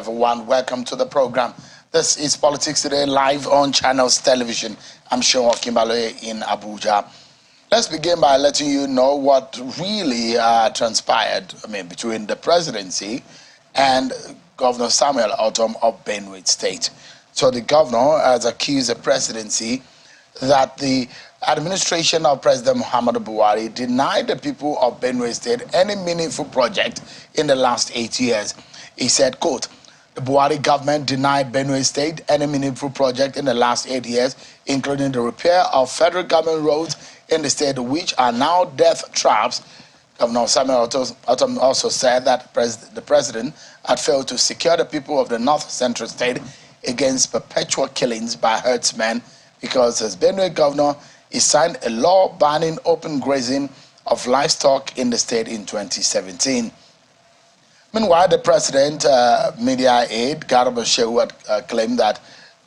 everyone. Welcome to the program. This is Politics Today, live on Channels Television. I'm Sean Kimbaloye in Abuja. Let's begin by letting you know what really transpired between the presidency and Governor Samuel Ortom of Benue State. So the governor has accused the presidency that the administration of President Muhammadu Buhari denied the people of Benue State any meaningful project in the last 8 years. He said, quote, the Buhari government denied Benue State any meaningful project in the last 8 years, including the repair of federal government roads in the state, which are now death traps. Governor Samuel Ortom also said that the president had failed to secure the people of the North Central state against perpetual killings by herdsmen because as Benue governor, he signed a law banning open grazing of livestock in the state in 2017. Meanwhile, the president, media aide, Garba Shehu, had claimed that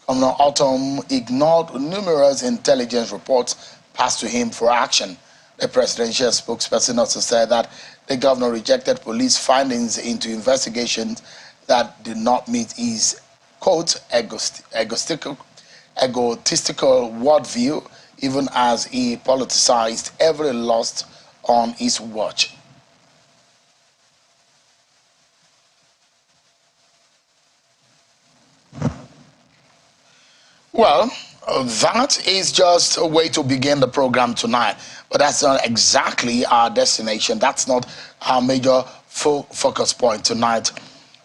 Governor Ortom ignored numerous intelligence reports passed to him for action. The presidential spokesperson also said that the governor rejected police findings into investigations that did not meet his, quote, egotistical worldview, even as he politicized every loss on his watch. Well, that is just a way to begin the program tonight, but that's not exactly our destination. That's not our major focus point tonight.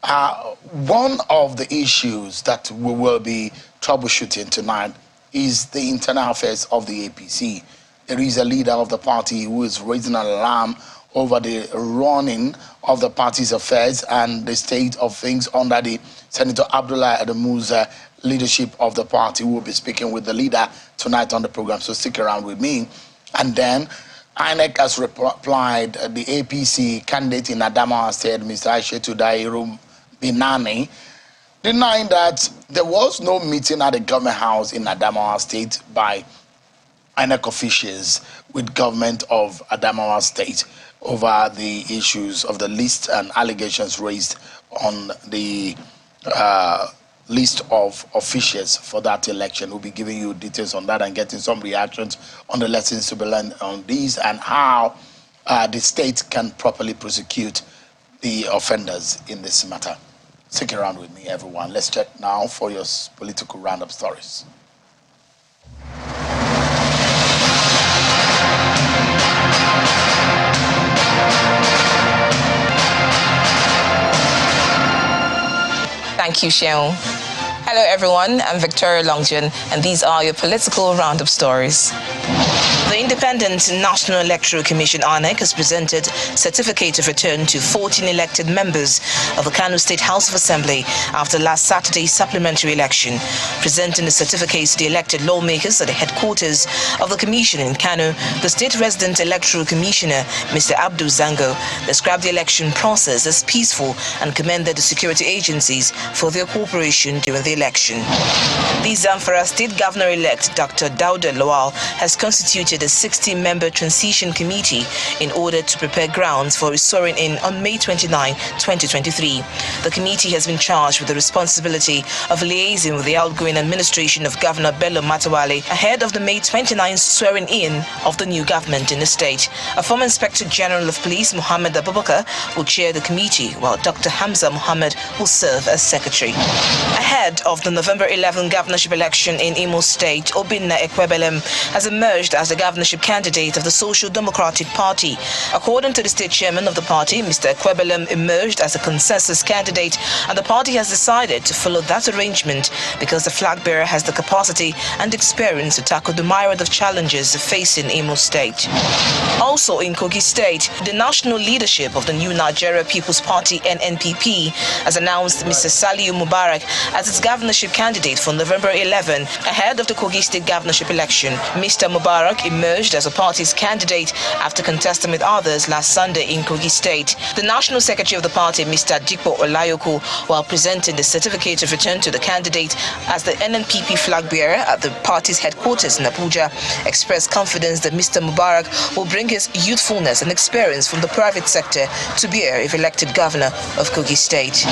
One of the issues that we will be troubleshooting tonight is the internal affairs of the APC. There is a leader of the party who is raising an alarm over the running of the party's affairs and the state of things under the Senator Abdullah Adamu's leadership of the party. We'll be speaking with the leader tonight on the program, so stick around with me. And then INEC has replied the APC candidate in Adamawa State, Mr. Aishetu Dairu Binani, denying that there was no meeting at the government house in Adamawa State by INEC officials with government of Adamawa State over the issues of the list and allegations raised on the list of officials for that election. We'll be giving you details on that and getting some reactions on the lessons to be learned on these and how the state can properly prosecute the offenders in this matter. Stick around with me, everyone. Let's check now for your political roundup stories. Thank you, Sheon. Hello, everyone. I'm Victoria Longjun, and these are your political roundup stories. The Independent National Electoral Commission, INEC, has presented certificate of return to 14 elected members of the Kano State House of Assembly after last Saturday's supplementary election. Presenting the certificates to the elected lawmakers at the headquarters of the commission in Kano, the state resident electoral commissioner, Mr. Abdul Zango, described the election process as peaceful and commended the security agencies for their cooperation during the election. The Zamfara State Governor-elect, Dr. Dauda Lawal, has constituted a 60-member transition committee in order to prepare grounds for his swearing in on May 29, 2023. The committee has been charged with the responsibility of liaising with the outgoing administration of Governor Bello Matawale ahead of the May 29 swearing in of the new government in the state. A former Inspector General of Police, Muhammad Abubakar, will chair the committee, while Dr. Hamza Muhammad will serve as secretary. Ahead of the November 11 governorship election in Imo State, Obinna Ekwebelem has emerged as the governorship candidate of the Social Democratic Party. According to the state chairman of the party, Mr. Ekwebelem emerged as a consensus candidate, and the party has decided to follow that arrangement because the flag bearer has the capacity and experience to tackle the myriad of challenges facing Imo State. Also in Kogi State, the national leadership of the New Nigeria People's Party (NNPP) has announced Mr. Saliu Mubarak as its governorship candidate for November 11 ahead of the Kogi State governorship election. Mr. Mubarak emerged emerged as a party's candidate after contesting with others last Sunday in Kogi State. The National Secretary of the party, Mr. Dipo Olayoko, while presenting the certificate of return to the candidate as the NNPP flag bearer at the party's headquarters in Abuja, expressed confidence that Mr. Mubarak will bring his youthfulness and experience from the private sector to bear if elected governor of Kogi State.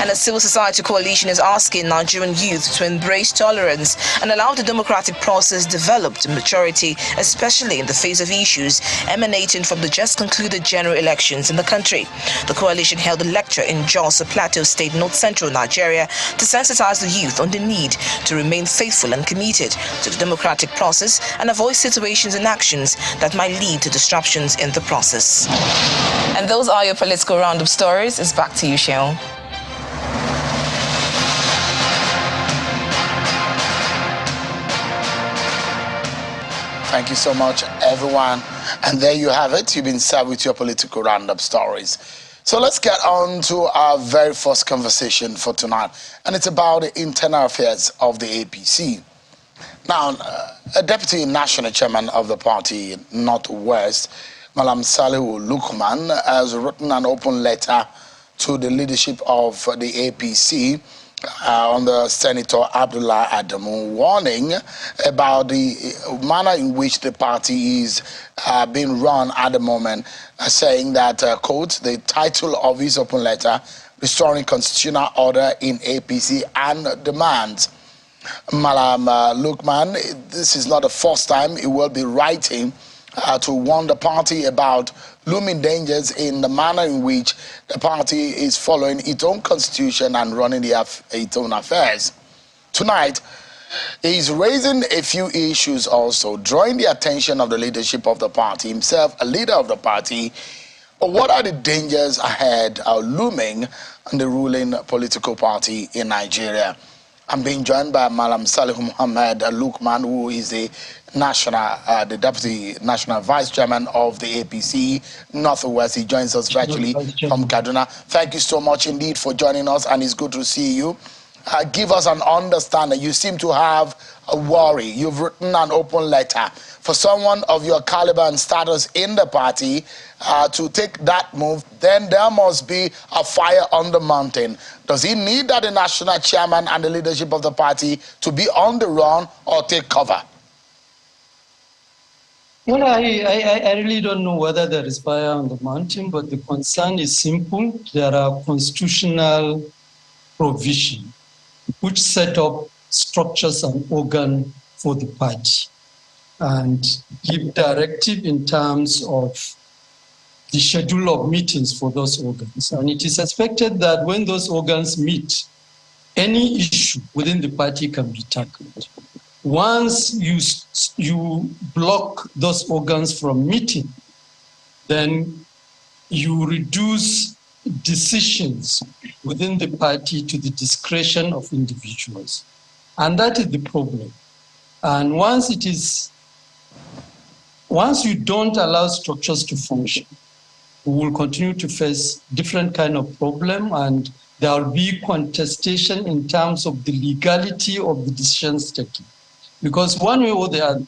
And a civil society coalition is asking Nigerian youth to embrace tolerance and allow the democratic process develop to maturity, especially in the face of issues emanating from the just concluded general elections in the country. The coalition held a lecture in Jos, Plateau State, North Central Nigeria, to sensitize the youth on the need to remain faithful and committed to the democratic process and avoid situations and actions that might lead to disruptions in the process. And those are your political roundup stories. It's back to you, Sheon. Thank you so much, everyone. And there you have it. You've been served with your political roundup stories. So let's get on to our very first conversation for tonight. And it's about the internal affairs of the APC. Now, a deputy national chairman of the party, Northwest, Malam Salihu Lukman, has written an open letter to the leadership of the APC under Senator Abdullah Adamu, warning about the manner in which the party is being run at the moment, saying that, quote, the title of his open letter, Restoring Constitutional Order in APC and Demands. Malam Lukman, this is not the first time he will be writing to warn the party about looming dangers in the manner in which the party is following its own constitution and running its own affairs. Tonight, he's raising a few issues also, drawing the attention of the leadership of the party, himself a leader of the party. What are the dangers ahead looming in the ruling political party in Nigeria? I'm being joined by Malam Salih Muhammad Lukman, who is the Deputy National Vice Chairman of the APC Northwest. He joins us virtually from Kaduna. Thank you so much indeed for joining us, and it's good to see you. Give us an understanding. You seem to have a worry. You've written an open letter. For someone of your caliber and status in the party to take that move, then there must be a fire on the mountain. Does he need that the national chairman and the leadership of the party to be on the run or take cover? Well, I really don't know whether there is fire on the mountain, but the concern is simple. There are constitutional provisions which set up structures and organs for the party and give directive in terms of the schedule of meetings for those organs. And it is expected that when those organs meet, any issue within the party can be tackled. Once you block those organs from meeting, then you reduce decisions within the party to the discretion of individuals. And that is the problem. And once you don't allow structures to function, we will continue to face different kind of problem, and there will be contestation in terms of the legality of the decisions taken. Because one way or the other,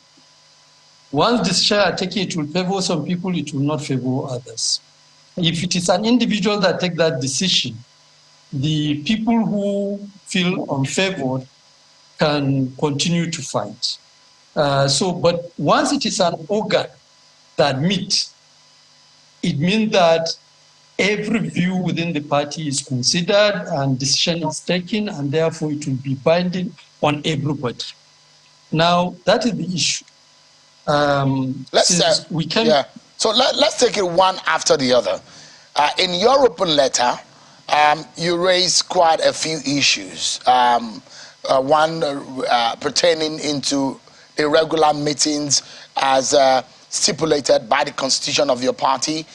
once decisions are taken, it will favor some people, it will not favor others. If it is an individual that takes that decision, the people who feel unfavored can continue to fight. But once it is an organ that meets, it means that every view within the party is considered and decision is taken, and therefore it will be binding on everybody. Now, that is the issue. So let's take it one after the other. In your open letter, you raise quite a few issues. One pertaining into irregular meetings as stipulated by the constitution of your party,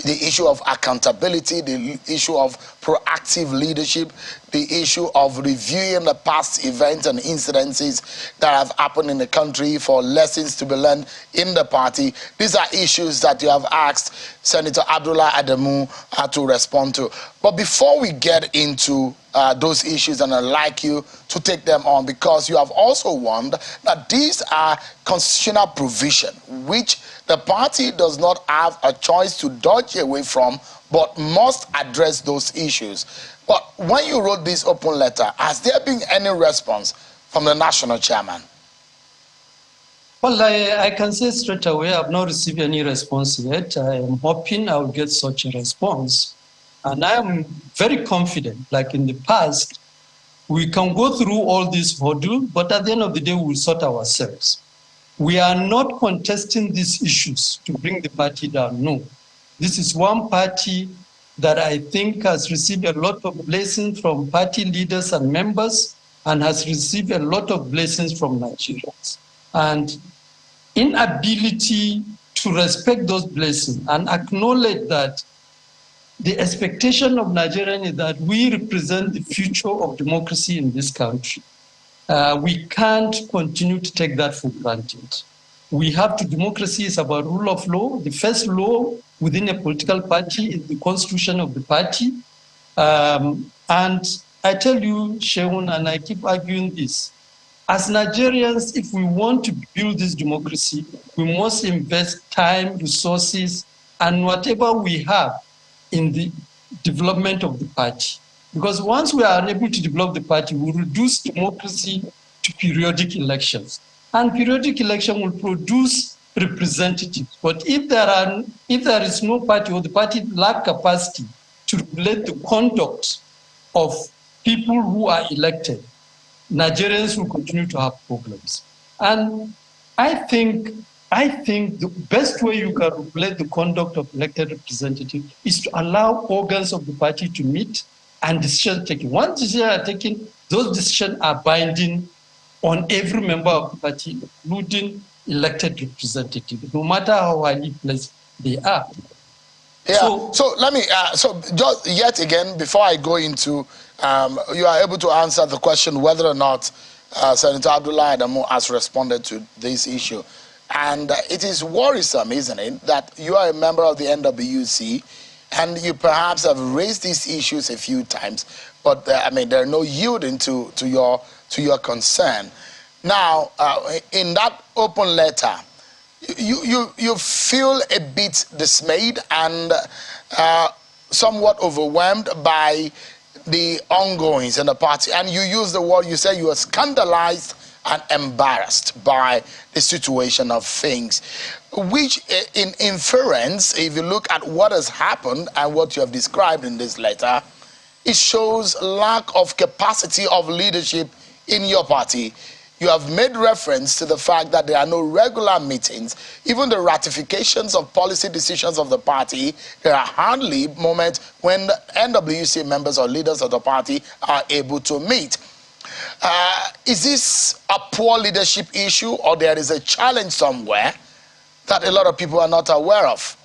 the issue of accountability, the issue of proactive leadership, the issue of reviewing the past events and incidences that have happened in the country for lessons to be learned in the party. These are issues that you have asked Senator Abdullah Adamu to respond to. But before we get into those issues, and I'd like you to take them on, because you have also warned that these are constitutional provision which the party does not have a choice to dodge away from, but must address those issues. But when you wrote this open letter, has there been any response from the national chairman? Well, I can say straight away, I've not received any response yet. I am hoping I'll get such a response. And I am very confident, like in the past, we can go through all this hurdle, but at the end of the day, we'll sort ourselves. We are not contesting these issues to bring the party down, no. This is one party that I think has received a lot of blessings from party leaders and members, and has received a lot of blessings from Nigerians. And inability to respect those blessings and acknowledge that the expectation of Nigerians is that we represent the future of democracy in this country. We can't continue to take that for granted. We have to, democracy is about rule of law. The first law within a political party is the constitution of the party. And I tell you, Sheun, and I keep arguing this, as Nigerians, if we want to build this democracy, we must invest time, resources, and whatever we have in the development of the party. Because once we are able to develop the party, we reduce democracy to periodic elections. And periodic election will produce representatives. But if there is no party, or the party lack capacity to regulate the conduct of people who are elected, Nigerians will continue to have problems. And I think the best way you can regulate the conduct of elected representatives is to allow organs of the party to meet and decisions taken. Once decisions are taken, those decisions are binding on every member of the party, including elected representatives, no matter how highly placed they are. Yeah. So let me. So just yet again, before I go into, you are able to answer the question whether or not Senator Abdullah Adamu has responded to this issue, and it is worrisome, isn't it, that you are a member of the NWC, and you perhaps have raised these issues a few times, but I mean, there are no yielding to your concern. Now, in that open letter, you feel a bit dismayed and somewhat overwhelmed by the ongoings in the party, and you use the word, you say you are scandalized and embarrassed by the situation of things, which in inference, if you look at what has happened and what you have described in this letter, it shows lack of capacity of leadership in your party. You have made reference to the fact that there are no regular meetings. Even the ratifications of policy decisions of the party, there are hardly moments when the NWC members or leaders of the party are able to meet. Is this a poor leadership issue, or there is a challenge somewhere that a lot of people are not aware of?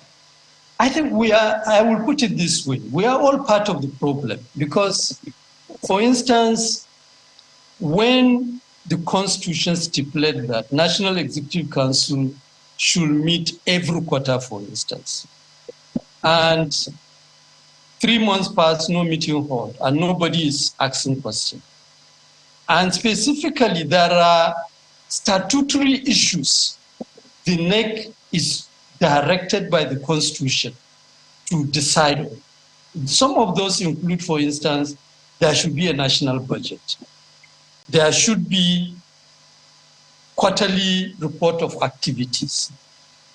I think I will put it this way, we are all part of the problem, because, for instance, when the Constitution stipulates that National Executive Council should meet every quarter, for instance, and 3 months pass, no meeting held, and nobody is asking questions. And specifically, there are statutory issues the INEC is directed by the Constitution to decide on. Some of those include, for instance, there should be a national budget. There should be quarterly report of activities.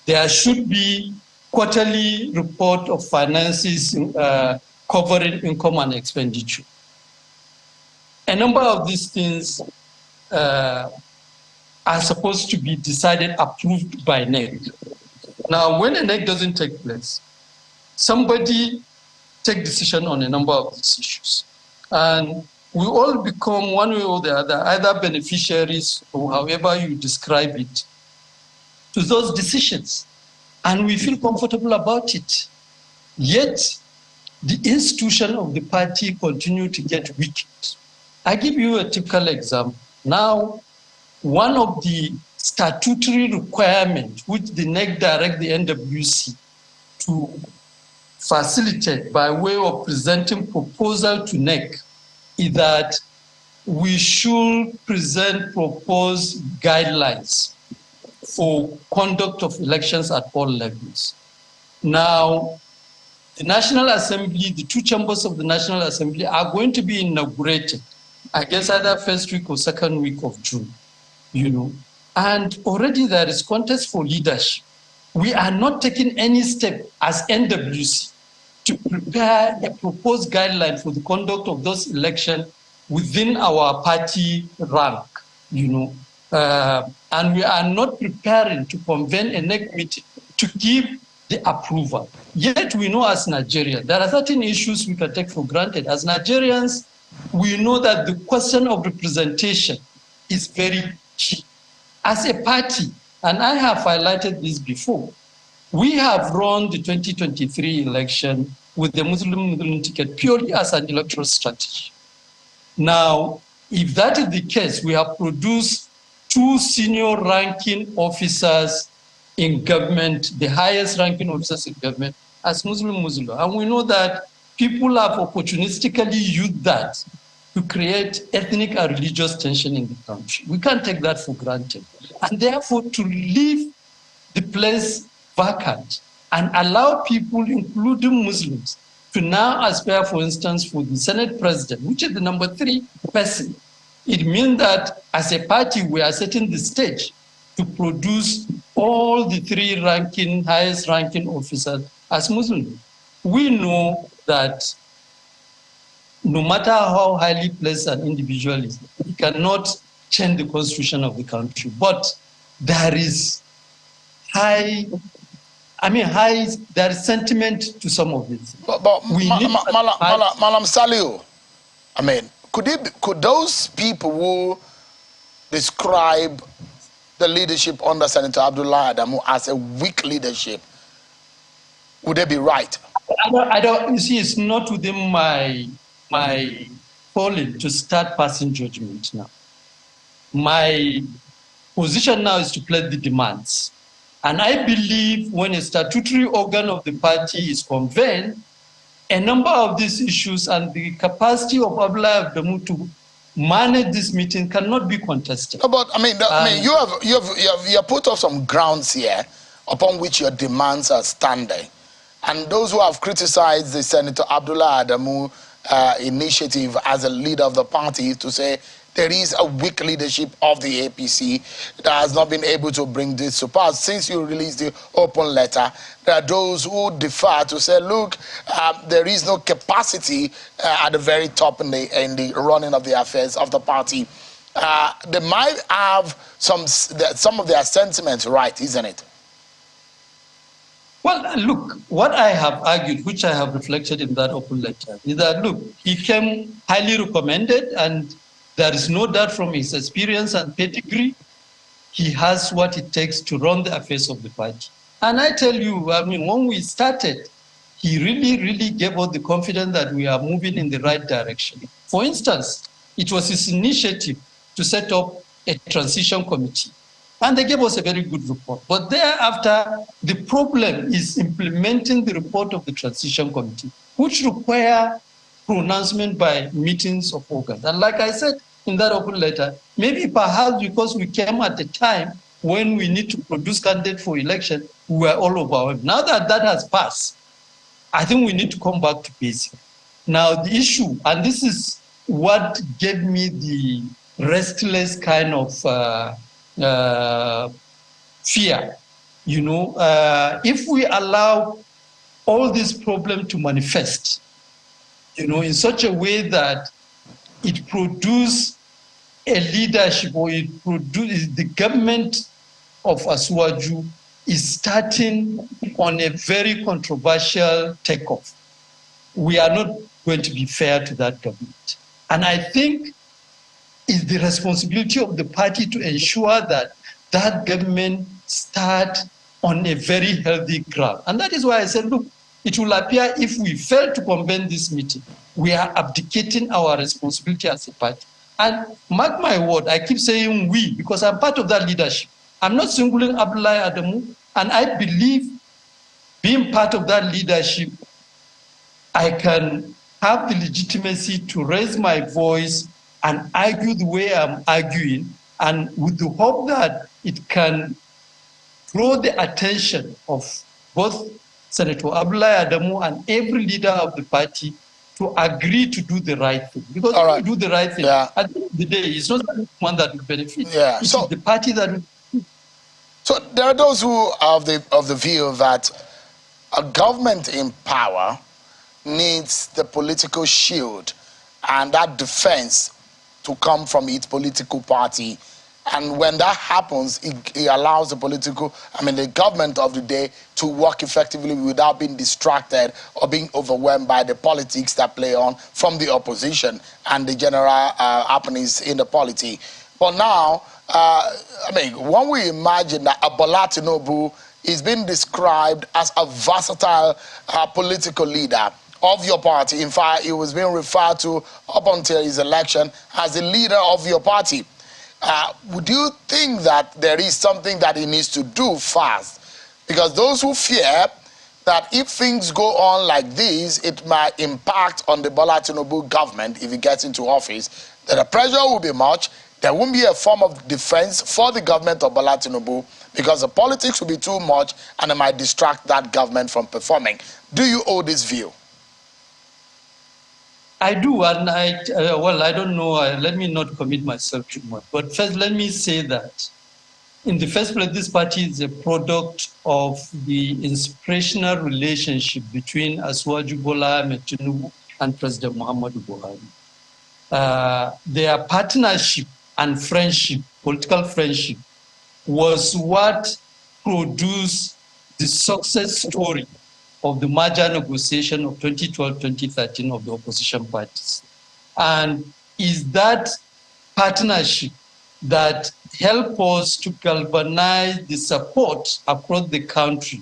There should be quarterly report of finances covering income and expenditure. A number of these things are supposed to be decided, approved by NEC. Now, when a NEC doesn't take place, somebody take decision on a number of these issues. And we all become, one way or the other, either beneficiaries or however you describe it, to those decisions. And we feel comfortable about it. Yet, the institution of the party continue to get weakened. I give you a typical example. Now, one of the statutory requirements which the NEC direct the NWC to facilitate by way of presenting proposal to NEC is that we should present proposed guidelines for conduct of elections at all levels. Now, the National Assembly, the two chambers of the National Assembly are going to be inaugurated, I guess either first week or second week of June, and already there is contest for leadership. We are not taking any step as NWC to prepare a proposed guideline for the conduct of those elections within our party rank, and we are not preparing to convene a NEC meeting to give the approval. Yet we know as Nigerians, there are certain issues we can take for granted. As Nigerians, we know that the question of representation is very key. As a party, and I have highlighted this before, we have run the 2023 election with the Muslim ticket purely as an electoral strategy. Now, if that is the case, we have produced two senior ranking officers in government, the highest ranking officers in government, as Muslim. And we know that people have opportunistically used that to create ethnic and religious tension in the country. We can't take that for granted. And therefore, to leave the place vacant and allow people, including Muslims, to now aspire, for instance, for the Senate president, which is the number 3 person, it means that as a party, we are setting the stage to produce all the 3 highest ranking officers as Muslims. We know that no matter how highly placed an individual is, he cannot change the constitution of the country. But there is there is sentiment to some of it. But Malam Saliu, could those people who describe the leadership under Senator Abdullah Adamu as a weak leadership, would they be right? I don't. You see, it's not within my calling to start passing judgment now. My position now is to play the demands. And I believe when a statutory organ of the party is convened, a number of these issues and the capacity of Abdullah Adamu to manage this meeting cannot be contested. No, but you have put up some grounds here upon which your demands are standing. And those who have criticized the Senator Abdullah Adamu initiative as a leader of the party to say there is a weak leadership of the APC that has not been able to bring this to pass. Since you released the open letter, there are those who defer to say, look, there is no capacity at the very top in the running of the affairs of the party. They might have some of their sentiments right, isn't it? Well, look, what I have argued, which I have reflected in that open letter, is that, look, he came highly recommended, and there is no doubt from his experience and pedigree, he has what it takes to run the affairs of the party. And I tell you, when we started, he really gave us the confidence that we are moving in the right direction. For instance, it was his initiative to set up a transition committee. And they gave us a very good report. But thereafter, the problem is implementing the report of the transition committee, which require pronouncement by meetings of organs. And like I said in that open letter, maybe perhaps because we came at a time when we need to produce candidates for election, we were all overwhelmed. Now that that has passed, I think we need to come back to basics. Now the issue, and this is what gave me the restless kind of fear, if we allow all this problem to manifest, in such a way that it produces a leadership, or it produces the government of Asuwaju is starting on a very controversial takeoff. We are not going to be fair to that government. And I think it's the responsibility of the party to ensure that that government start on a very healthy ground. And that is why I said, look, it will appear if we fail to convene this meeting, we are abdicating our responsibility as a party. And mark my word, I keep saying we, because I'm part of that leadership. I'm not singling Abdullahi Adamu, and I believe being part of that leadership, I can have the legitimacy to raise my voice and argue the way I'm arguing, and with the hope that it can draw the attention of both Senator Abdullahi Adamu and every leader of the party to agree to do the right thing. Because if you do the right thing, at the end of the day, it's not the one that will benefit. It is the party that will benefit. So there are those who are of the view that a government in power needs the political shield and that defense to come from its political party. And when that happens, it allows the government of the day to work effectively without being distracted or being overwhelmed by the politics that play on from the opposition and the general happenings in the polity. But now, when we imagine that Bola Tinubu is being described as a versatile political leader of your party. In fact, he was being referred to up until his election as the leader of your party. Would you think that there is something that he needs to do fast? Because those who fear that if things go on like this, it might impact on the Bola Tinubu government if he gets into office, that the pressure will be much, there won't be a form of defense for the government of Bola Tinubu because the politics will be too much and it might distract that government from performing. Do you hold this view? I do, and I don't know, let me not commit myself too much. But first, let me say that in the first place, this party is a product of the inspirational relationship between Asiwaju Bola Ahmed Tinubu and President Muhammadu Buhari. Their partnership and friendship, political friendship, was what produced the success story of the merger negotiation of 2012-2013 of the opposition parties. And is that partnership that helped us to galvanize the support across the country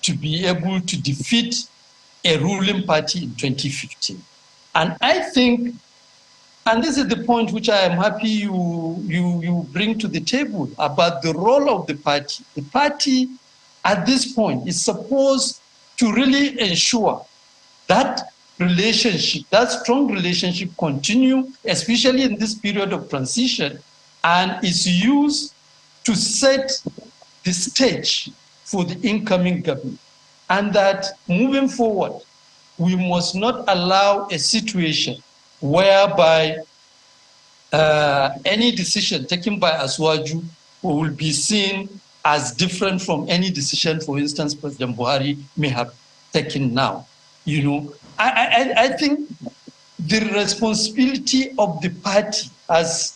to be able to defeat a ruling party in 2015. And I think, and this is the point which I am happy you bring to the table about the role of the party. The party at this point is supposed to really ensure that relationship, that strong relationship continue, especially in this period of transition, and is used to set the stage for the incoming government. And that moving forward, we must not allow a situation whereby any decision taken by Asiwaju will be seen as different from any decision, for instance, President Buhari may have taken now. You know, I think the responsibility of the party as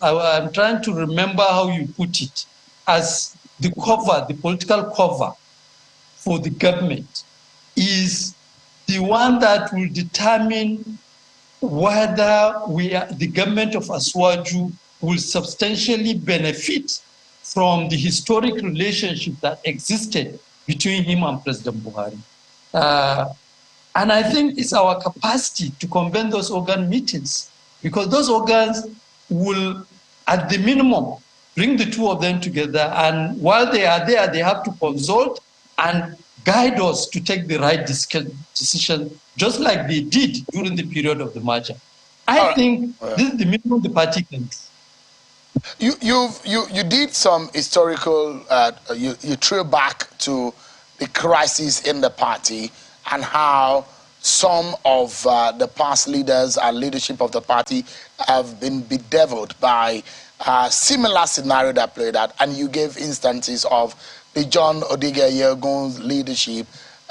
I'm trying to remember how you put it, as the cover, the political cover for the government is the one that will determine whether the government of Asiwaju will substantially benefit from the historic relationship that existed between him and President Buhari. And I think it's our capacity to convene those organ meetings, because those organs will, at the minimum, bring the two of them together. And while they are there, they have to consult and guide us to take the right decision, just like they did during the period of the merger. I think this is the minimum the party can do. You did some historical, you threw back to the crisis in the party and how some of the past leaders and leadership of the party have been bedeviled by a similar scenario that played out. And you gave instances of the John Odiga Yegun's leadership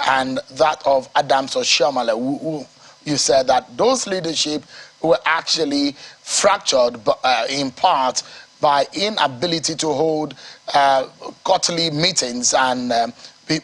and that of Adams Oshiomhole, who you said that those leadership were actually fractured in part by inability to hold quarterly meetings and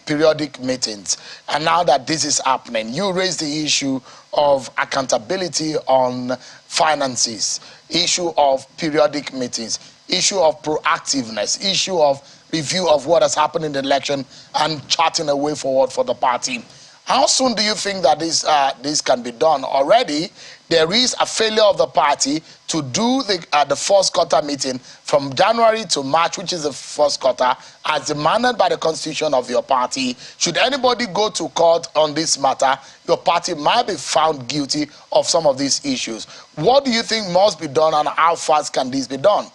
periodic meetings. And now that this is happening, you raised the issue of accountability on finances, issue of periodic meetings, issue of proactiveness, issue of review of what has happened in the election and charting a way forward for the party. How soon do you think that this can be done? Already, there is a failure of the party to do the first quarter meeting from January to March, which is the first quarter, as demanded by the constitution of your party. Should anybody go to court on this matter, your party might be found guilty of some of these issues. What do you think must be done, and how fast can this be done?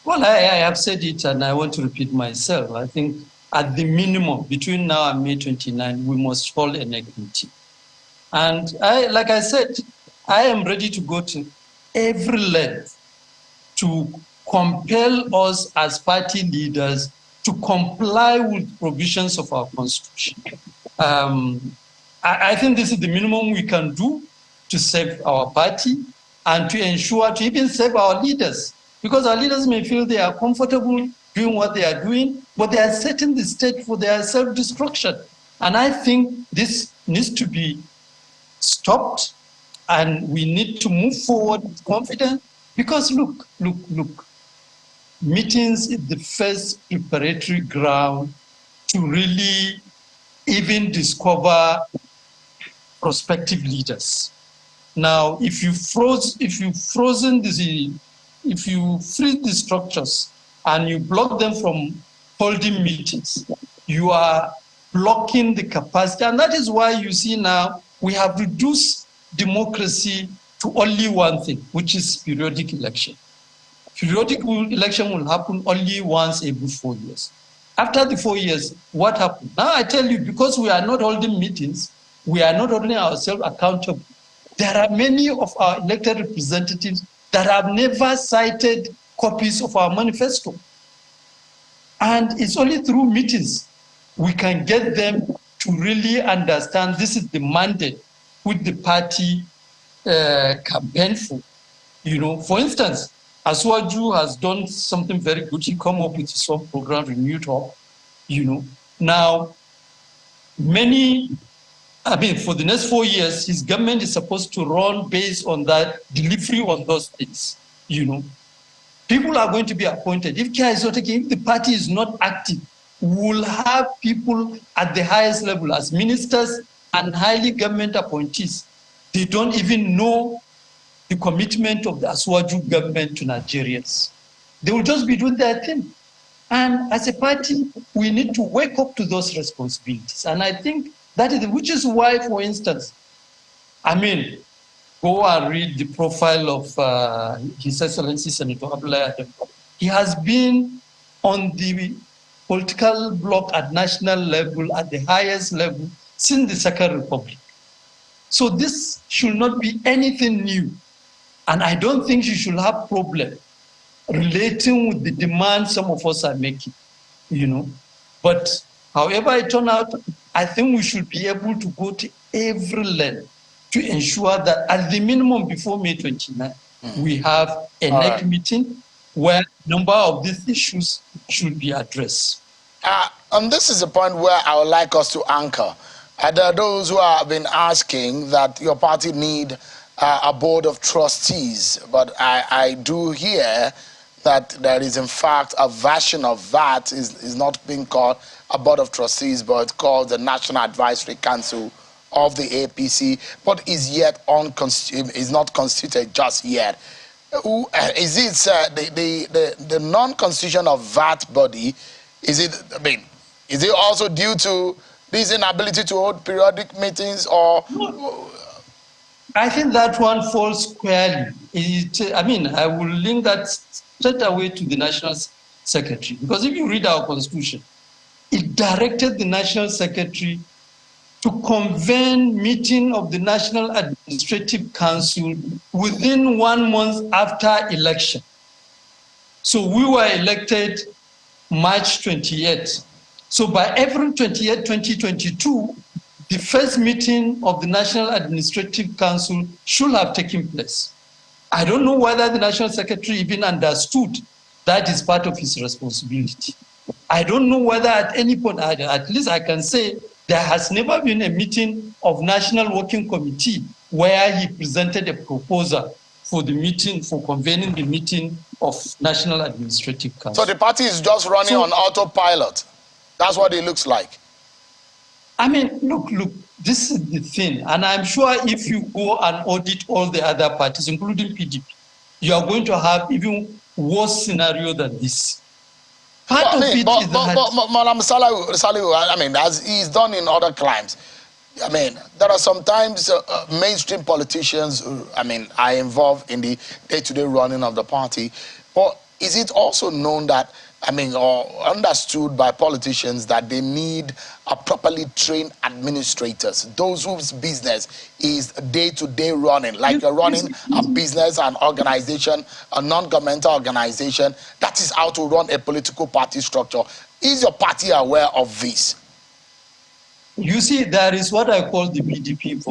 Well, I have said it, and I want to repeat myself. I think at the minimum, between now and May 29, we must hold an INEC meeting. And like I said, I am ready to go to every length to compel us as party leaders to comply with provisions of our constitution. I think this is the minimum we can do to save our party and to ensure to even save our leaders. Because our leaders may feel they are comfortable doing what they are doing, but they are setting the stage for their self-destruction. And I think this needs to be stopped, and we need to move forward with confidence. Because look, meetings is the first preparatory ground to really even discover prospective leaders. Now, if you freeze the structures and you block them from holding meetings, you are blocking the capacity. And that is why you see now we have reduced democracy to only one thing, which is periodic election. Periodic election will happen only once every 4 years. After the 4 years, what happened? Now I tell you, because we are not holding meetings, we are not holding ourselves accountable. There are many of our elected representatives that have never cited copies of our manifesto. And it's only through meetings we can get them to really understand this is the mandate which the party campaign for. You know, for instance, Aswaju has done something very good. He come up with his own program, Renewed Hope. You know, now for the next 4 years, his government is supposed to run based on that delivery on those things. You know, people are going to be appointed. If the party is not active, we will have people at the highest level as ministers and highly government appointees. They don't even know the commitment of the Aswaju government to Nigerians. They will just be doing their thing. And as a party, we need to wake up to those responsibilities. And I think that is, which is why, for instance, go and read the profile of His Excellency Senator Abdullahi Adem. He has been on the political bloc at national level, at the highest level, since the Second Republic. So this should not be anything new. And I don't think you should have problem relating with the demands some of us are making, you know. But however it turns out, I think we should be able to go to every length to ensure that at the minimum before May 29, we have a NEC meeting where a number of these issues should be addressed. And this is a point where I would like us to anchor. There are those who have been asking that your party need a board of trustees, but I do hear that there is in fact a version of that is not being called a board of trustees, but called the National Advisory Council of the APC, but is yet is not constituted just yet. Is it the non-constitution of that body? Is it also due to this inability to hold periodic meetings, or? I think that one falls squarely. I will link that straight away to the National Secretary, because if you read our Constitution, it directed the National Secretary to convene meeting of the National Administrative Council within 1 month after election. So we were elected March 28th. So by April 28, 2022, the first meeting of the National Administrative Council should have taken place. I don't know whether the National Secretary even understood that is part of his responsibility. I don't know whether at any point, at least I can say, there has never been a meeting of National Working Committee where he presented a proposal for the meeting, for convening the meeting of National Administrative Council. So the party is just running on autopilot. That's what it looks like. I mean, look, this is the thing. And I'm sure if you go and audit all the other parties, including PDP, you are going to have even worse scenario than this. Madam Salihu, I mean, as he's done in other climes, I mean, there are sometimes mainstream politicians who, I mean, are involved in the day-to-day running of the party. But is it also known that, I mean, or understood by politicians that they need a properly trained administrators, those whose business is day-to-day running, like you're running a business, an organization, a non-governmental organization, that is how to run a political party structure. Is your party aware of this? You see, there is what I call the PDP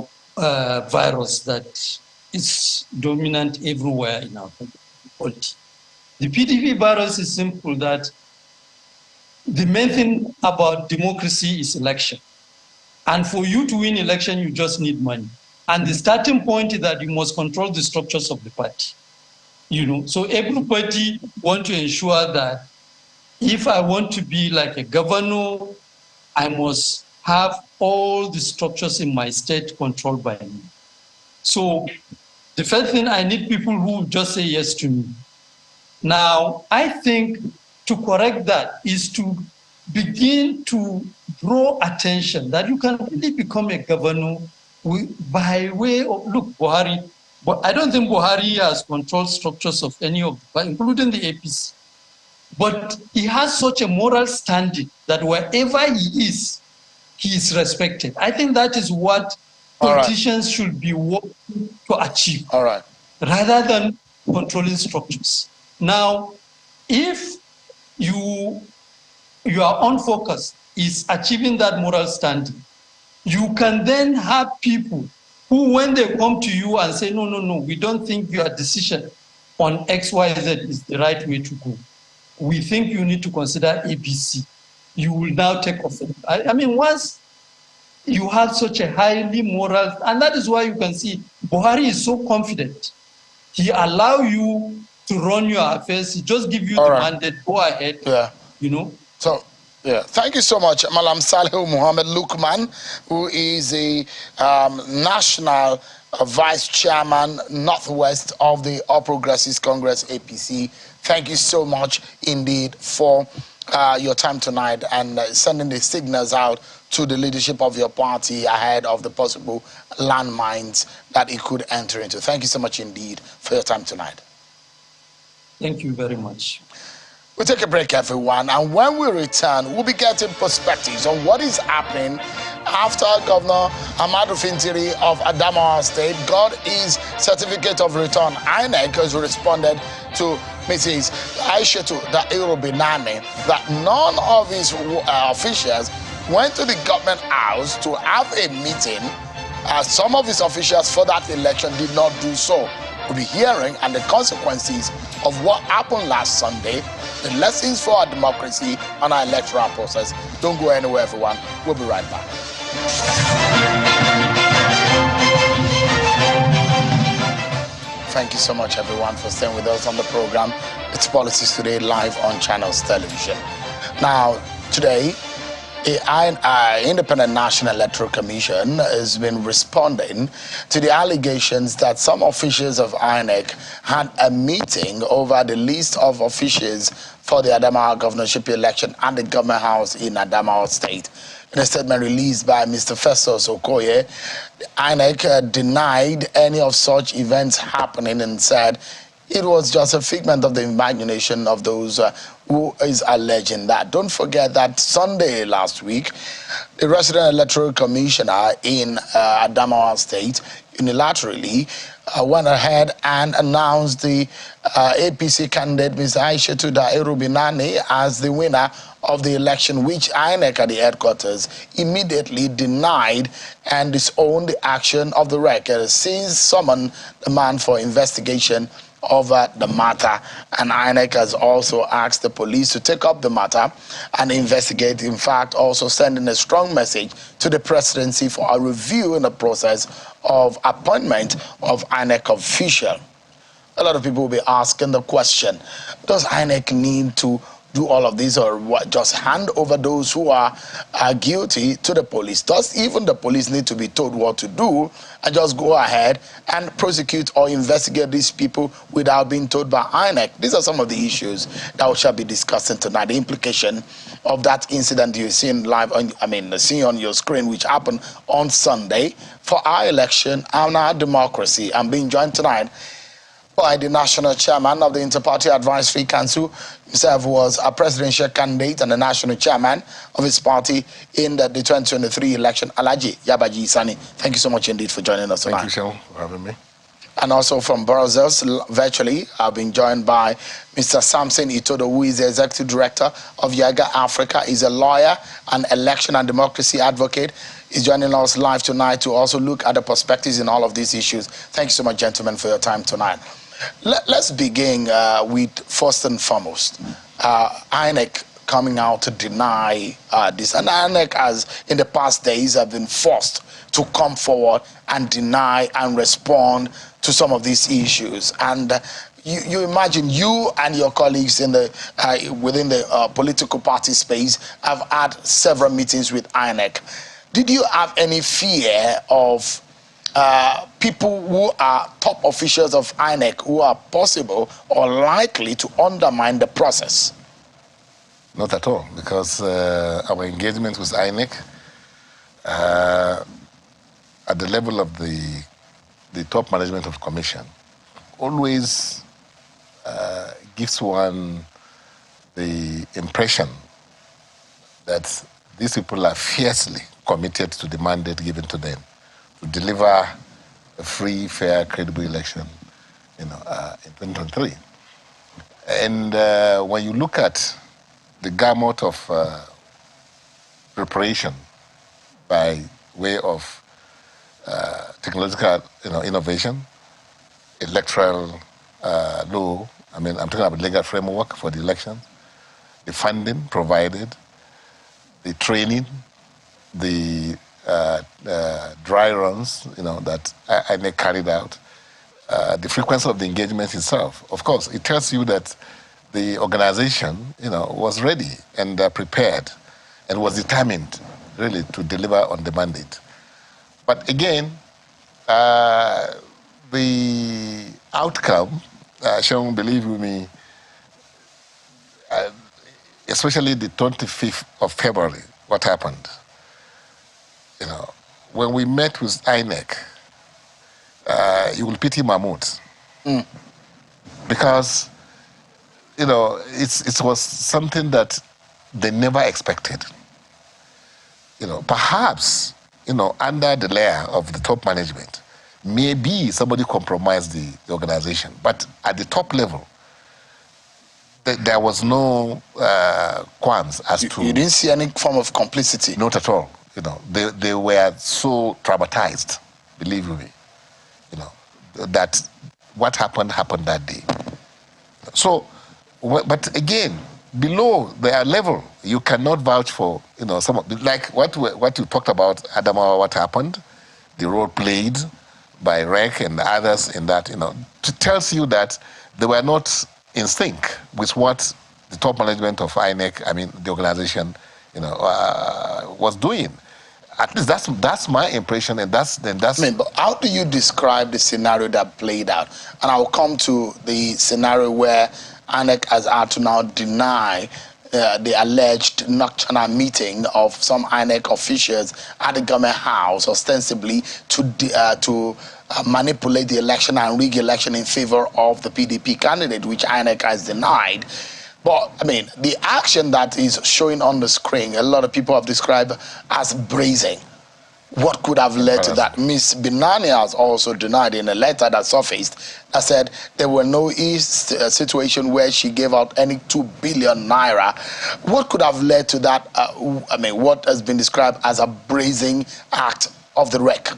virus that is dominant everywhere in our polity. The PDP virus is simple, that the main thing about democracy is election. And for you to win election, you just need money. And the starting point is that you must control the structures of the party. You know, so every party wants to ensure that if I want to be like a governor, I must have all the structures in my state controlled by me. So the first thing, I need people who just say yes to me. Now, I think to correct that is to begin to draw attention that you can really become a governor by way of, look, Buhari, but I don't think Buhari has controlled structures of any of them, including the APC. But he has such a moral standing that wherever he is respected. I think that is what politicians should be working to achieve, rather than controlling structures. Now, if your own focus is achieving that moral standing, you can then have people who, when they come to you and say, no, we don't think your decision on XYZ is the right way to go. We think you need to consider APC. You will now take offense. I mean, once you have such a highly moral, and that is why you can see Buhari is so confident. He allow you to run your affairs. He just give you the mandate. Go ahead. Yeah. You know. So, yeah. Thank you so much, Malam Salihu Muhammad Lukman, who is a national vice chairman Northwest of the All Progressives Congress APC. Thank you so much indeed for your time tonight and sending the signals out to the leadership of your party ahead of the possible landmines that it could enter into. Thank you so much indeed for your time tonight. Thank you very much. We'll take a break, everyone, and when we return, we'll be getting perspectives on what is happening after Governor Ahmadu Fintiri of Adamawa State got his certificate of return. INEC has responded to Mrs. Aishatu Binani that none of his officials went to the government house to have a meeting. Some of his officials for that election did not do so. We'll be hearing and the consequences of what happened last Sunday, the lessons for our democracy and our electoral process. Don't go anywhere, everyone. We'll be right back. Thank you so much, everyone, for staying with us on the program. It's Politics Today, live on Channels Television. Now, today, the Independent National Electoral Commission has been responding to the allegations that some officials of INEC had a meeting over the list of officials for the Adamawa governorship election at the government house in Adamawa State. In a statement released by Mr. Festus Okoye, INEC denied any of such events happening and said it was just a figment of the imagination of those who is alleging that. Don't forget that Sunday last week, the resident electoral commissioner in Adamawa State unilaterally went ahead and announced the APC candidate, Ms. Aishatu Binani, as the winner of the election, which INEC at the headquarters immediately denied and disowned the action of the REC, since summoned the man for investigation over the matter. And INEC has also asked the police to take up the matter and investigate, in fact also sending a strong message to the presidency for a review in the process of appointment of INEC official. a lot of people will be asking the question, does INEC need to do all of this, or what, just hand over those who are guilty to the police? Does even the police need to be told what to do and just go ahead and prosecute or investigate these people without being told by INEC? These are some of the issues that we shall be discussing tonight. The implication of that incident you're seeing live on, seeing on your screen, which happened on Sunday, for our election and our democracy. I'm being joined tonight by the national chairman of the Inter-Party Advisory Council, himself was a presidential candidate and the national chairman of his party in the 2023 election, Alhaji Yabaji Sani. Thank you so much indeed for joining us tonight. Thank you, Sean, for having me. And also from Brussels, virtually, I've been joined by Mr. Samson Itodo, who is the executive director of Yaga Africa. He's a lawyer, an election and democracy advocate. He's joining us live tonight to also look at the perspectives in all of these issues. Thank you so much, gentlemen, for your time tonight. Let's begin with, first and foremost, INEC coming out to deny this. And INEC has, in the past days, have been forced to come forward and deny and respond to some of these issues. And you imagine you and your colleagues in the within the political party space have had several meetings with INEC. Did you have any fear of people who are top officials of INEC who are possible or likely to undermine the process? Not at all, because our engagement with INEC at the level of the top management of commission always gives one the impression that these people are fiercely committed to the mandate given to them to deliver a free, fair, credible election, in 2023. And when you look at the gamut of preparation by way of technological, innovation, electoral law. I'm talking about legal framework for the election, the funding provided, the training, the dry runs, that INEC carried out, the frequency of the engagement itself. Of course, it tells you that the organization, was ready and prepared and was determined, really, to deliver on the mandate. But again, the outcome, Sean, believe me, especially the 25th of February, what happened? When we met with INEC, you will pity Mahmoud. Because, it was something that they never expected. Perhaps, under the layer of the top management, maybe somebody compromised the organization. But at the top level, there was no qualms as to... You didn't see any form of complicity? Not at all. They were so traumatized, believe me, that what happened that day. So, but again, below their level, you cannot vouch for, some of, like what you talked about, Adamawa, what happened, the role played by REC and others in that, it tells you that they were not in sync with what the top management of INEC, the organization, was doing. At least that's my impression, and that's. But how do you describe the scenario that played out? And I'll come to the scenario where INEC has had to now deny the alleged nocturnal meeting of some INEC officials at the government house, ostensibly to manipulate the election and rig election in favor of the PDP candidate, which INEC has denied. But, the action that is showing on the screen, a lot of people have described as brazen. What could have led to that? Ms. Binani has also denied in a letter that surfaced that said there were no situation where she gave out any 2 billion naira. What could have led to that, what has been described as a brazen act of the REC?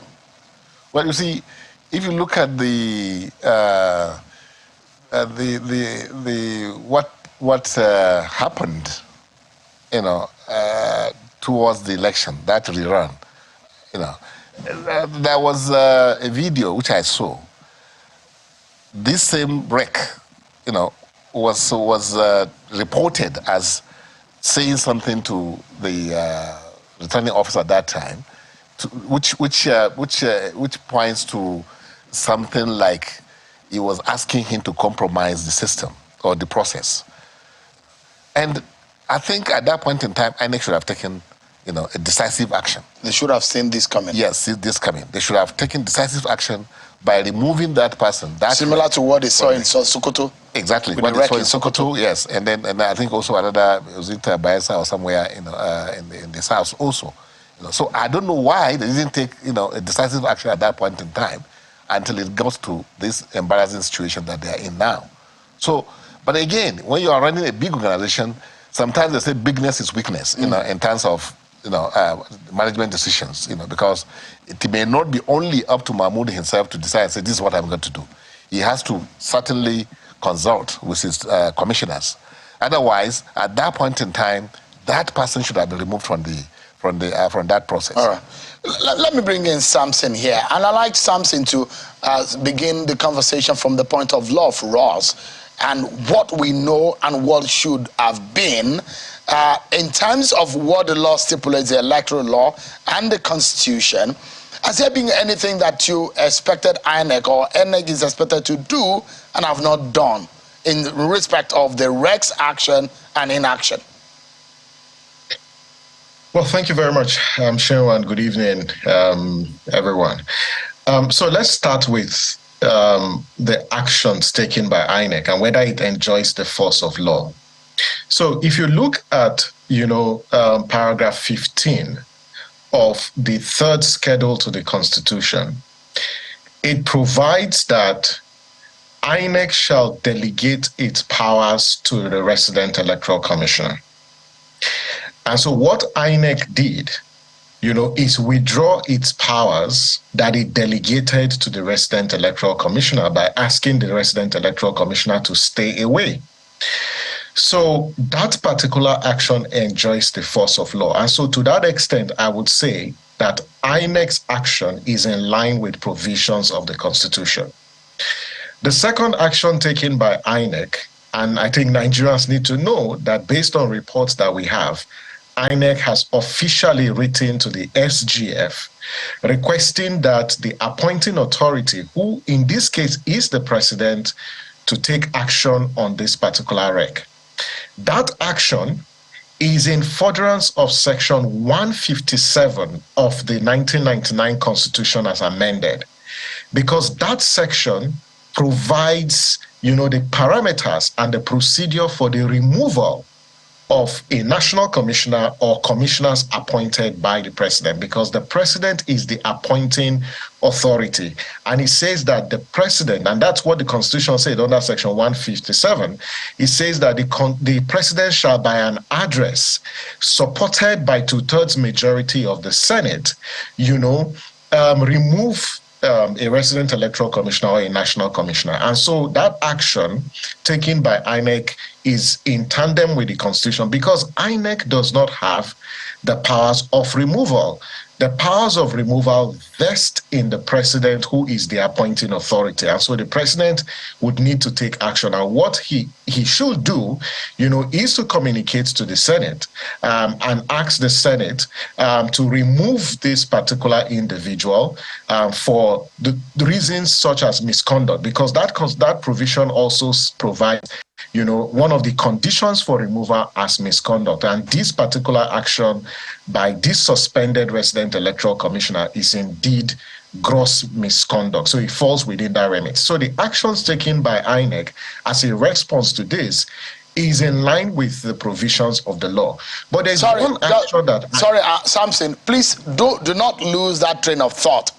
Well, you see, if you look at what happened, towards the election, that rerun, there was a video which I saw this same wreck, was reported as saying something to the returning officer at that time, which points to something like he was asking him to compromise the system or the process. And I think at that point in time, INEC should have taken, a decisive action. They should have seen this coming. Yes, see this coming. They should have taken decisive action by removing that person. Similar to what they saw in Sokoto. Exactly, what they saw in Sokoto, yes. And then I think also another, was it Bayelsa or somewhere in the south also. So I don't know why they didn't take, a decisive action at that point in time until it got to this embarrassing situation that they are in now. So, but again, when you are running a big organization, sometimes they say bigness is weakness, in terms of, management decisions, because it may not be only up to Mahmoud himself to decide, say, this is what I'm going to do. He has to certainly consult with his commissioners. Otherwise, at that point in time, that person should have been removed from that process. All right. Let me bring in Samson here. And I'd like Samson to begin the conversation from the point of law for us and what we know and what should have been in terms of what the law stipulates, the electoral law and the constitution. Has there been anything that you expected INEC or INEC is expected to do and have not done in respect of the Rex action and inaction? Well, thank you very much, Shehu, and good evening, everyone. So let's start with the actions taken by INEC and whether it enjoys the force of law. So if you look at, paragraph 15 of the third schedule to the Constitution, it provides that INEC shall delegate its powers to the resident electoral commissioner. And so what INEC did, is withdraw its powers that it delegated to the resident electoral commissioner by asking the resident electoral commissioner to stay away. So that particular action enjoys the force of law. And so to that extent, I would say that INEC's action is in line with provisions of the Constitution. The second action taken by INEC, and I think Nigerians need to know that based on reports that we have, INEC has officially written to the SGF requesting that the appointing authority, who in this case is the president, to take action on this particular rec. That action is in furtherance of section 157 of the 1999 Constitution as amended, because that section provides, the parameters and the procedure for the removal of a national commissioner or commissioners appointed by the president, because the president is the appointing authority. And it says that the president, and that's what the Constitution said under section 157, it says that the president shall, by an address supported by 2/3 majority of the Senate, remove a resident electoral commissioner or a national commissioner. And so that action taken by INEC is in tandem with the Constitution, because INEC does not have the powers of removal. The powers of removal vest in the president, who is the appointing authority. And so the president would need to take action. And what he should do, is to communicate to the Senate and ask the Senate to remove this particular individual for the reasons such as misconduct, because that provision also provides one of the conditions for removal as misconduct. And this particular action by this suspended resident electoral commissioner is indeed gross misconduct. So it falls within that remit. So the actions taken by INEC as a response to this is in line with the provisions of the law. But there's one action that... Sorry, Samson, please do not lose that train of thought.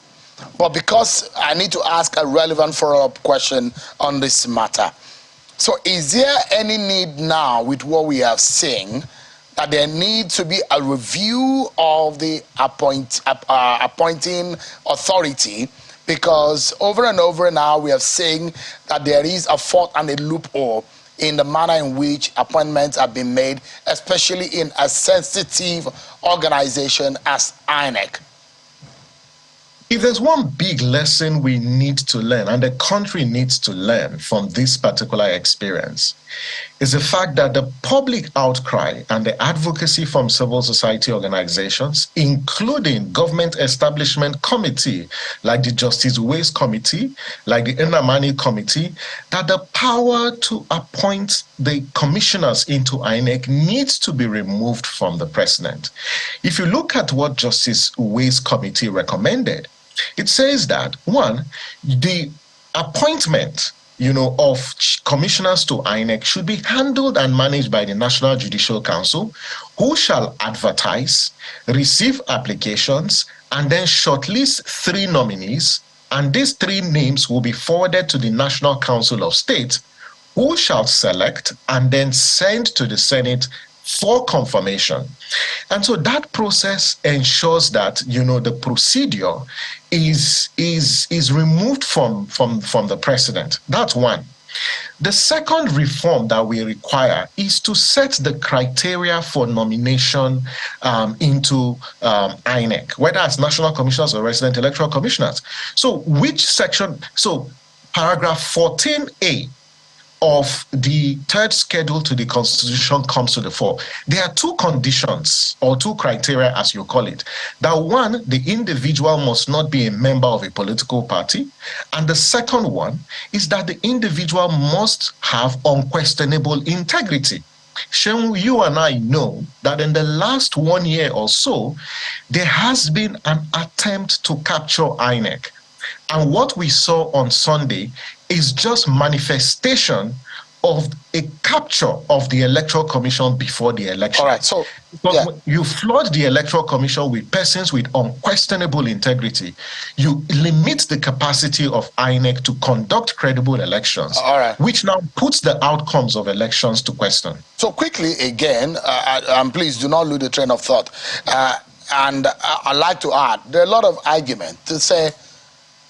But because I need to ask a relevant follow-up question on this matter. So is there any need now with what we have seen that there needs to be a review of the appointing authority? Because over and over now we have seen that there is a fault and a loophole in the manner in which appointments have been made, especially in a sensitive organization as INEC. If there's one big lesson we need to learn, and the country needs to learn from this particular experience, is the fact that the public outcry and the advocacy from civil society organizations, including government establishment committee, like the Justice Ways Committee, like the Enamani Committee, that the power to appoint the commissioners into INEC needs to be removed from the president. If you look at what Justice Ways Committee recommended, it says that, one, the appointment of commissioners to INEC should be handled and managed by the National Judicial Council, who shall advertise, receive applications, and then shortlist 3 nominees, and these 3 names will be forwarded to the National Council of State, who shall select and then send to the Senate for confirmation. And so that process ensures that the procedure is removed from the president. That's one. The second reform that we require is to set the criteria for nomination into INEC, whether as national commissioners or resident electoral commissioners. So which section? So paragraph 14A of the 3rd schedule to the Constitution comes to the fore. There are 2 conditions, or 2 criteria as you call it. That one, the individual must not be a member of a political party. And the second one is that the individual must have unquestionable integrity. Seun, you and I know that in the last 1 year or so, there has been an attempt to capture INEC. And what we saw on Sunday is just manifestation of a capture of the Electoral Commission before the election. All right, so you flood the Electoral Commission with persons with unquestionable integrity. You limit the capacity of INEC to conduct credible elections, which now puts the outcomes of elections to question. So quickly again, and please do not lose the train of thought. And I'd like to add, there are a lot of arguments to say,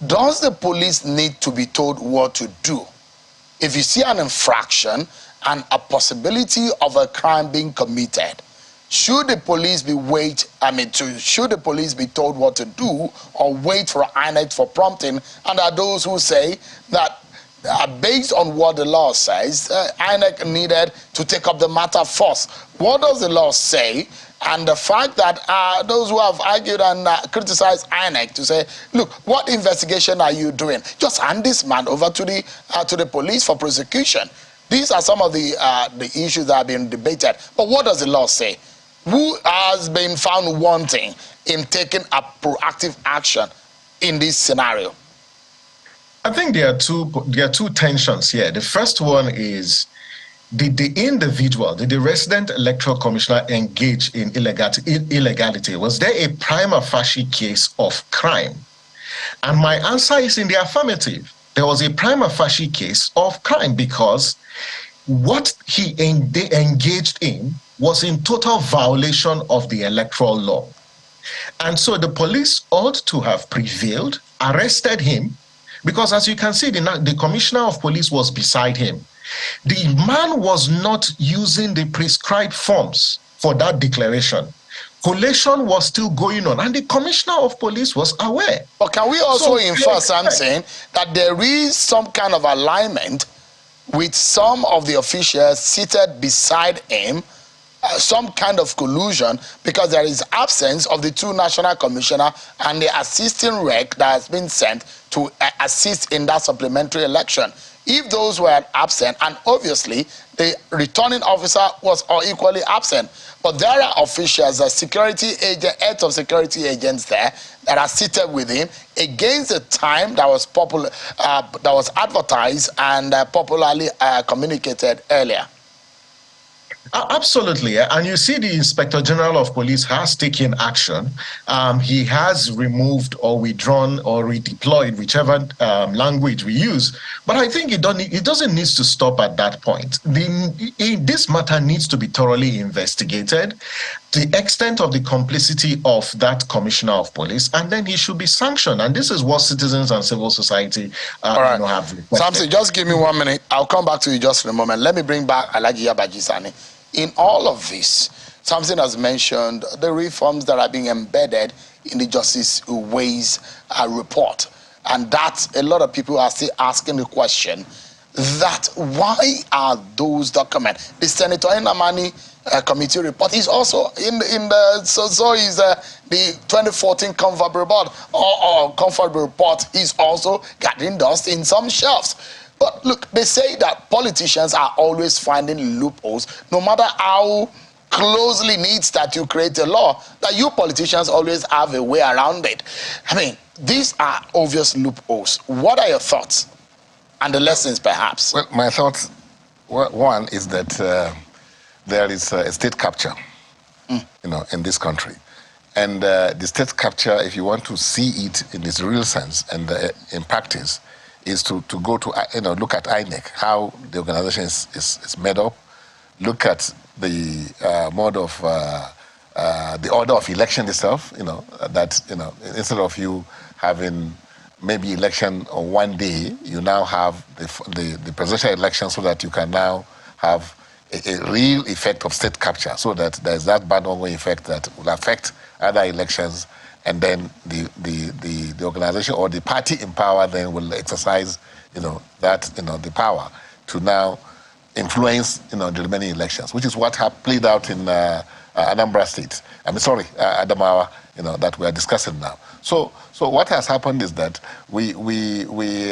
does the police need to be told what to do? If you see an infraction and a possibility of a crime being committed, should the police be should the police be told what to do, or wait for INEC for prompting? And there are those who say that based on what the law says, INEC needed to take up the matter first. What does the law say? And the fact that those who have argued and criticized INEC to say, look, what investigation are you doing? Just hand this man over to the police for prosecution. These are some of the issues that have been debated. But what does the law say? Who has been found wanting in taking a proactive action in this scenario? I think there are two tensions here. The first one is, did the individual, did the resident electoral commissioner engage in illegality? Was there a prima facie case of crime? And my answer is in the affirmative. There was a prima facie case of crime, because what he engaged in was in total violation of the electoral law. And so the police ought to have prevailed, arrested him, because as you can see, the commissioner of police was beside him. The man was not using the prescribed forms for that declaration. Collation was still going on, and the commissioner of police was aware. But can we also infer something, that there is some kind of alignment with some of the officials seated beside him, some kind of collusion, because there is absence of the 2 national commissioner and the assisting rec that has been sent to assist in that supplementary election? If those were absent, and obviously the returning officer was equally absent, but there are officials, security agent, heads of security agents there that are seated with him against the time that was that was advertised and popularly communicated earlier. Absolutely, and you see the Inspector General of Police has taken action. He has removed or withdrawn or redeployed, whichever language we use. But I think it doesn't need to stop at that point. This matter needs to be thoroughly investigated, the extent of the complicity of that commissioner of police, and then he should be sanctioned. And this is what citizens and civil society have requested. Samson, just give me 1 minute. I'll come back to you just in a moment. Let me bring back Alhaji Yabajisani. In all of this, Samson has mentioned the reforms that are being embedded in the Justice Ways report. And that a lot of people are still asking the question that why are those documents? The Senator Inamani committee report is also in the so is the 2014 comfort report or comfort report is also gathering dust in some shelves. But look, they say that politicians are always finding loopholes, no matter how closely needs that you create a law, that you politicians always have a way around it. I mean, these are obvious loopholes. What are your thoughts and the lessons, perhaps? Well, my thoughts, one is that there is a state capture, in this country. And the state capture, if you want to see it in its real sense and in practice, is to go to, look at INEC, how the organization is made up, look at the mode of, the order of election itself, instead of you having maybe election on one day, you now have the presidential election so that you can now have a real effect of state capture, so that there's that bad ongoing effect that will affect other elections, and then the organization or the party in power then will exercise, the power to now influence, the remaining elections, which is what played out in Anambra State. Adamawa, that we are discussing now. So what has happened is that we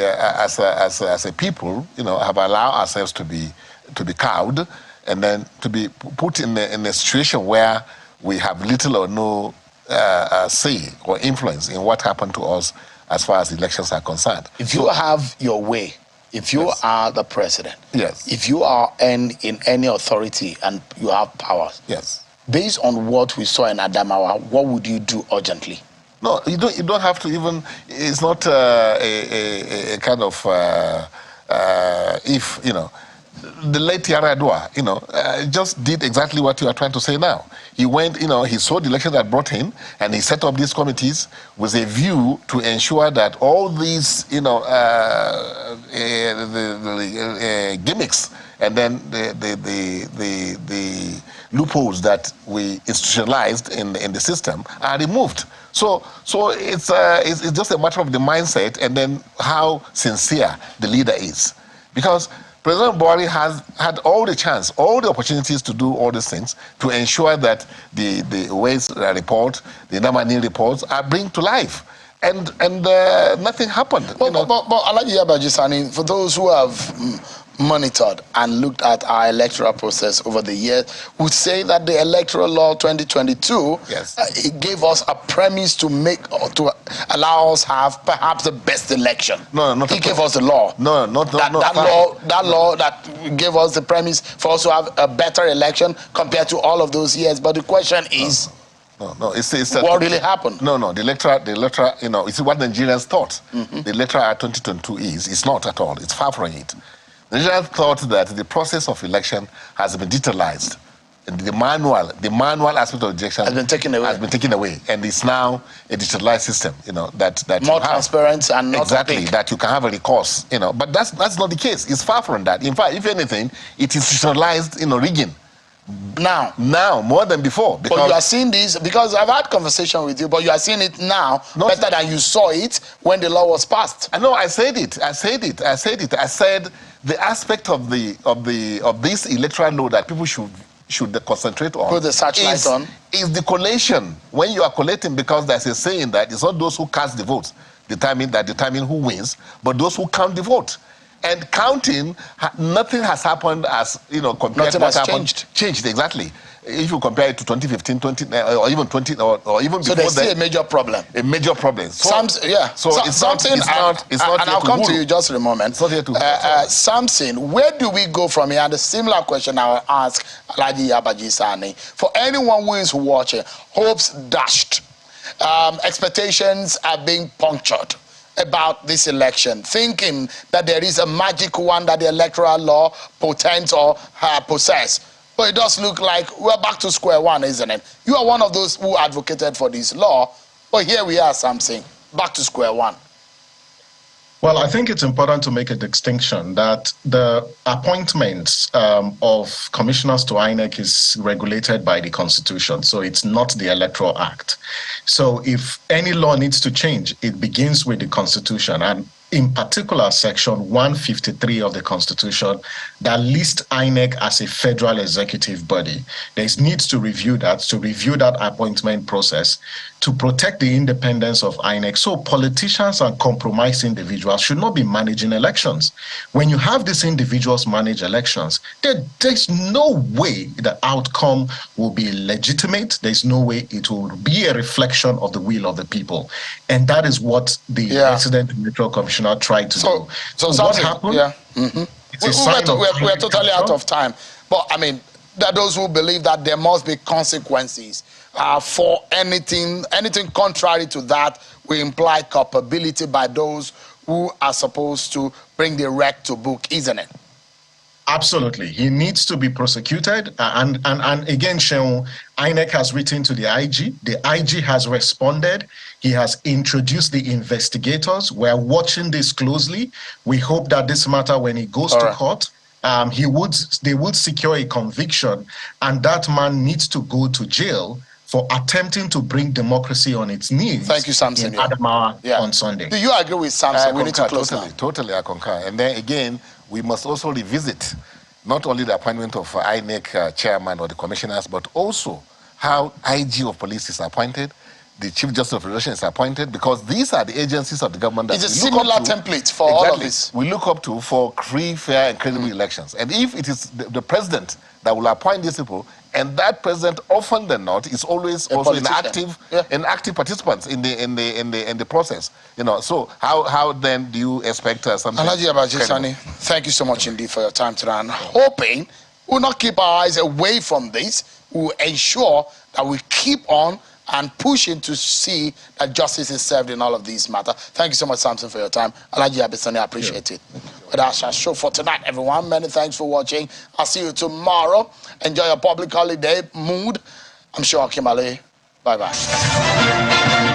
as a people, have allowed ourselves to be cowed, and then to be put in a situation where we have little or no say or influence in what happened to us as far as elections are concerned. If you have your way, if you are the president, yes, if you are in any authority and you have powers, yes, based on what we saw in Adamawa, what would you do urgently? No, you don't have to even. It's not a kind of if the late Yaradua, just did exactly what you are trying to say now. He went, he saw the election that brought him, and he set up these committees with a view to ensure that all these, gimmicks and then the loopholes that we institutionalized in the system are removed. So it's just a matter of the mindset and then how sincere the leader is, because President Buhari has had all the chance, all the opportunities to do all these things to ensure that the Ways report, the Namani reports are bring to life. And nothing happened. But Alhaji Abajisani, for those who have monitored and looked at our electoral process over the years, would say that the Electoral Law 2022 yes. It gave us a premise to allow us have perhaps the best election. No, not He gave us the law. That law that gave us the premise for us to have a better election compared to all of those years. But the question is, No, it's what really happened? No, the electoral, it's what Nigerians thought. Mm-hmm. The Electoral 2022 it's not at all. It's far from it. Nigerians thought that the process of election has been digitalized. The manual aspect of election has been taken away, and it's now a digitalized system. That more transparent and not exactly opaque. That you can have a recourse. But that's not the case. It's far from that. In fact, if anything, it is institutionalized. Rigging. Now more than before. But you are seeing this because I've had conversation with you, but you are seeing it now better than you saw it when the law was passed. I know. I said I said the aspect of this electoral law that people should concentrate on. Put the searchlight on. Is the collation. When you are collating, because there's a saying that it's not those who cast the votes determine who wins, but those who count the vote. And counting, nothing has happened as, compared to what happened. Changed, exactly. If you compare it to 2015, or even 20, or even before that. So there's still a major problem. A major problem. It's not and I'll come to you just in a moment. It's not here to Samson, where do we go from here? And a similar question I'll ask Alhaji Abajisani. For anyone who is watching, hopes dashed, expectations are being punctured about this election, thinking that there is a magic wand that the electoral law portends or possess. But it does look like we're back to square one, isn't it? You are one of those who advocated for this law, but here we are, Samson, back to square one. Well, I think it's important to make a distinction that the appointments of commissioners to INEC is regulated by the Constitution, so it's not the Electoral Act. So if any law needs to change, it begins with the Constitution, and in particular, Section 153 of the Constitution that lists INEC as a federal executive body. There needs to review that appointment process to protect the independence of INEC. So politicians and compromised individuals should not be managing elections. When you have these individuals manage elections, there's no way the outcome will be legitimate. There's no way it will be a reflection of the will of the people. And that is what the President Electoral Commissioner tried to do. So what happened? Yeah. We're totally out of time. But I mean, there are those who believe that there must be consequences for anything contrary to that will imply culpability by those who are supposed to bring the wreck to book, isn't it? Absolutely. He needs to be prosecuted. And again, Sheon, INEC has written to the IG. The IG has responded. He has introduced the investigators. We're watching this closely. We hope that this matter, when it goes to court, they would secure a conviction, and that man needs to go to jail for attempting to bring democracy on its knees. Thank you, Samson. In Adamawa on Sunday. Do you agree with Samson? We need to close now. Totally, I concur. And then again, we must also revisit not only the appointment of INEC chairman or the commissioners, but also how IG of police is appointed, the Chief Justice of Federation is appointed, because these are the agencies of the government that it's a similar template for all of this. We look up to for free, fair, and credible elections. And if it is the president that will appoint these people, and that president, often than not, is always also an active participant in the process. You know, so how then do you expect something? Alhaji Abajisani, thank you so much indeed for your time today. And hoping we'll not keep our eyes away from this. We'll ensure that we keep on and pushing to see that justice is served in all of these matters. Thank you so much, Samson, for your time. Alhaji Abisani, I appreciate it. But that's our show for tonight, everyone. Many thanks for watching. I'll see you tomorrow. Enjoy your public holiday mood. I'm sure Kimale. Bye-bye.